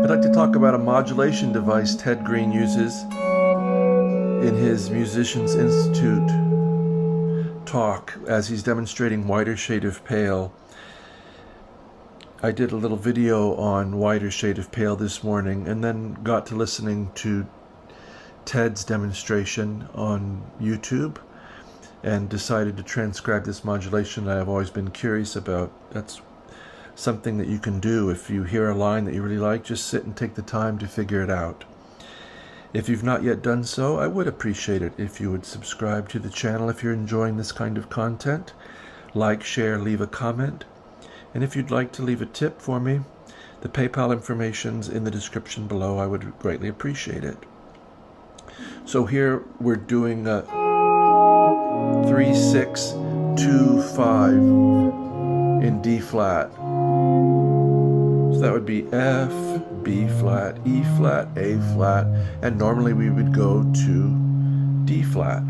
I'd like to talk about a modulation device Ted Greene uses in his Musicians Institute talk as he's demonstrating Whiter Shade of Pale. I did a little video on Whiter Shade of Pale this morning and then got to listening to Ted's demonstration on YouTube and decided to transcribe this modulation that I've always been curious about. That's something that you can do. If you hear a line that you really like, just sit and take the time to figure it out. If you've not yet done so, I would appreciate it if you would subscribe to the channel if you're enjoying this kind of content. Like, share, leave a comment. And if you'd like to leave a tip for me, the PayPal information's in the description below. I would greatly appreciate it. So here we're doing a 3, 6, 2, 5 in D flat. So that would be F, B flat, E flat, A flat, and normally we would go to D flat.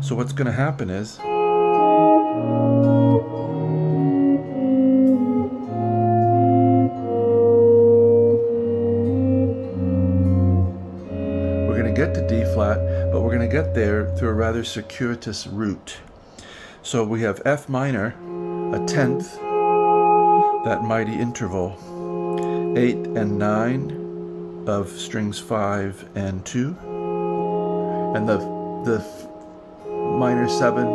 So what's going to happen is we're going to get to D flat, but we're going to get there through a rather circuitous route. So we have F minor, a 10th, that mighty interval, 8 and 9 of strings 5 and 2, and the minor 7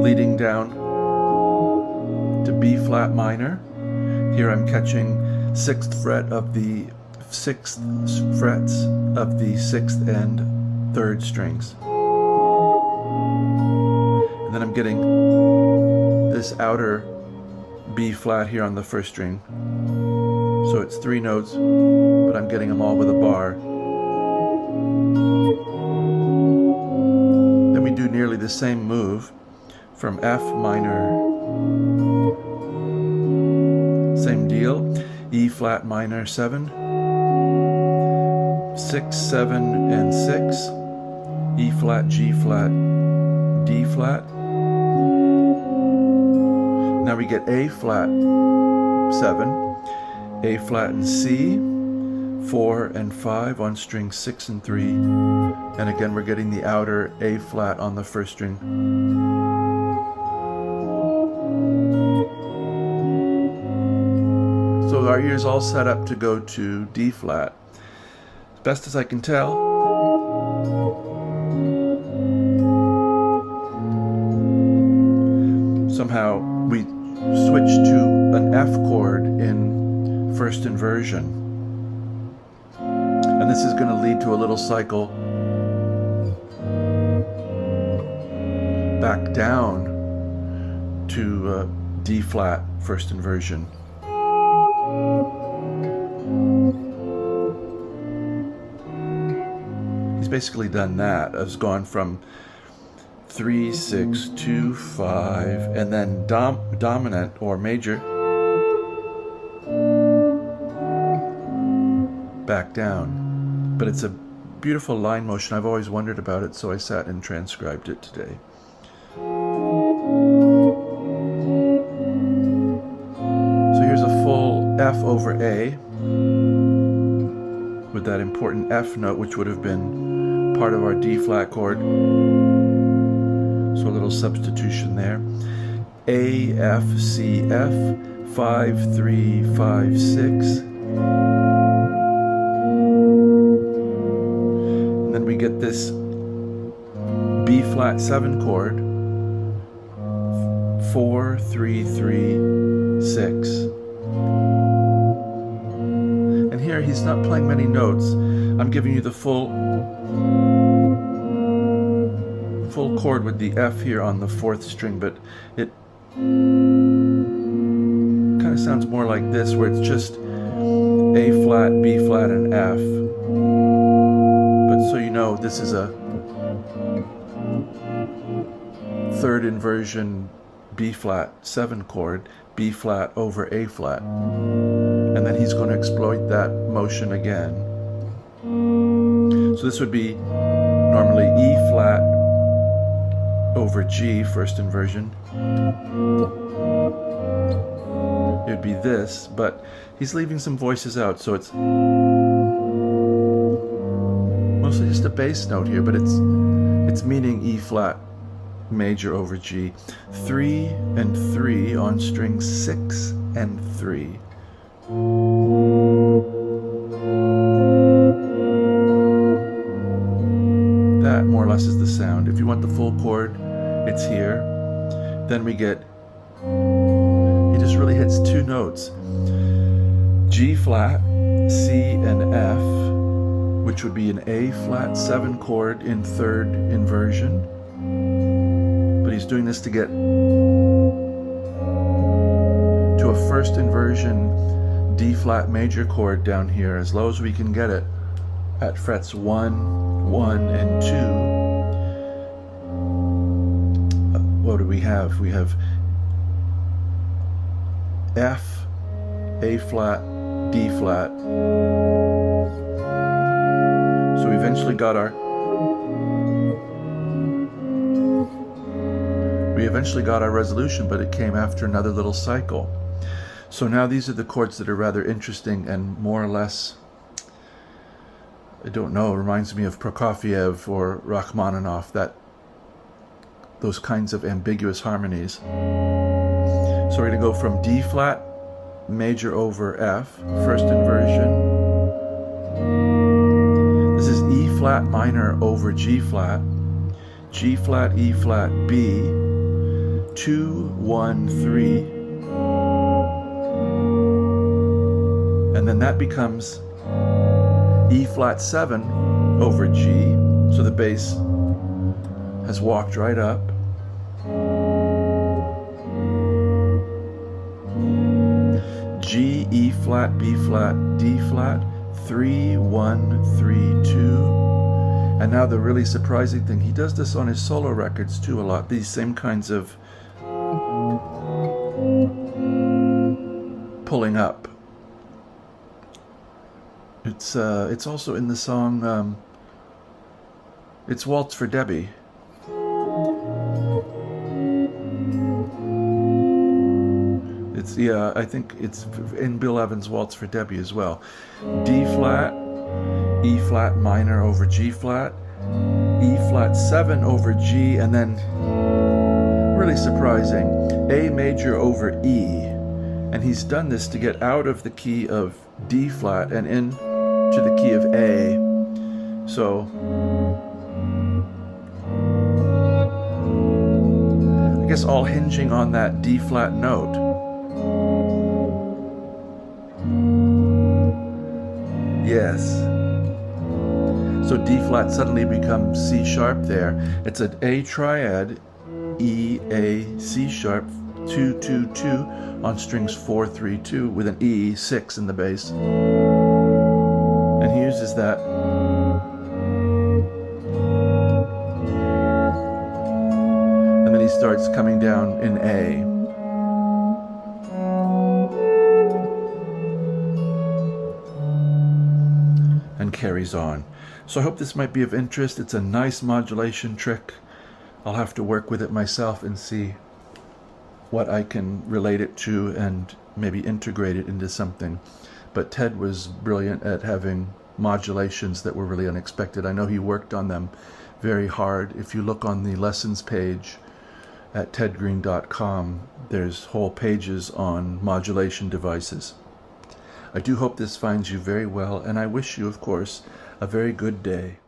leading down to B flat minor. Here I'm catching 6th fret of the 6th frets of the 6th and 3rd strings. And then I'm getting this outer B flat here on the 1st string. So it's 3 notes, but I'm getting them all with a bar. Then we do nearly the same move from F minor. Same deal. E flat minor 7. 6, 7, and 6. E flat, G flat, D flat. Now we get A flat 7, A flat and C, 4 and 5 on string 6 and 3, and again we're getting the outer A flat on the 1st string. So our ear's all set up to go to D flat. As best as I can tell, somehow we switch to an F chord in 1st inversion. And this is going to lead to a little cycle back down to D flat 1st inversion. He's basically done that. It's gone from 3, 6, 2, 5, and then dominant or major back down. But it's a beautiful line motion. I've always wondered about it, so I sat and transcribed it today. So here's a full F over A with that important F note, which would have been part of our D flat chord. So a little substitution there. A, F, C, F, 5, 3, 5, 6. And then we get this B flat 7 chord. 4, 3, 3, 6. And here he's not playing many notes. I'm giving you the full chord with the F here on the 4th string, but it kind of sounds more like this, where it's just A flat, B flat, and F. But so you know, this is a 3rd inversion B flat 7 chord, B flat over A flat. And then he's going to exploit that motion again. So this would be normally E flat over G, 1st inversion, it would be this, but he's leaving some voices out, so it's mostly just a bass note here, but it's meaning E flat major over G. 3 and 3 on string 6 and 3. That more or less is the sound. If you want the full chord, it's here. Then we get, he just really hits two notes. G flat, C and F, which would be an A flat 7 chord in third inversion. But he's doing this to get to a first inversion D flat major chord down here, as low as we can get it, at frets 1, 1, and 2. What do we have? We have F, A flat, D flat. So we eventually got our resolution, but it came after another little cycle. So now these are the chords that are rather interesting and more or less, I don't know, reminds me of Prokofiev or Rachmaninoff, those kinds of ambiguous harmonies. So we're going to go from D flat major over F, first inversion. This is E flat minor over G flat, G flat, E flat, B, 2, 1, 3, and then that becomes E flat 7 over G, so the bass has walked right up. G, E flat, B flat, D flat, 3, 1, 3, 2. And now the really surprising thing, he does this on his solo records too a lot, these same kinds of pulling up. It's also in the song, it's Waltz for Debbie. Yeah, I think it's in Bill Evans' Waltz for Debbie as well. D flat, E flat minor over G flat, E flat 7 over G, and then, really surprising, A major over E. And he's done this to get out of the key of D flat and into the key of A. So, I guess all hinging on that D flat note. Yes. So D flat suddenly becomes C sharp there. It's an A triad, E, A, C sharp, 2, 2, 2 on strings 4, 3, 2 with an E, 6 in the bass. And he uses that. And then he starts coming down in A. And carries on. So I hope this might be of interest. It's a nice modulation trick. I'll have to work with it myself and see what I can relate it to and maybe integrate it into something. But Ted was brilliant at having modulations that were really unexpected. I know he worked on them very hard. If you look on the lessons page at tedgreene.com, there's whole pages on modulation devices. I do hope this finds you very well, and I wish you, of course, a very good day.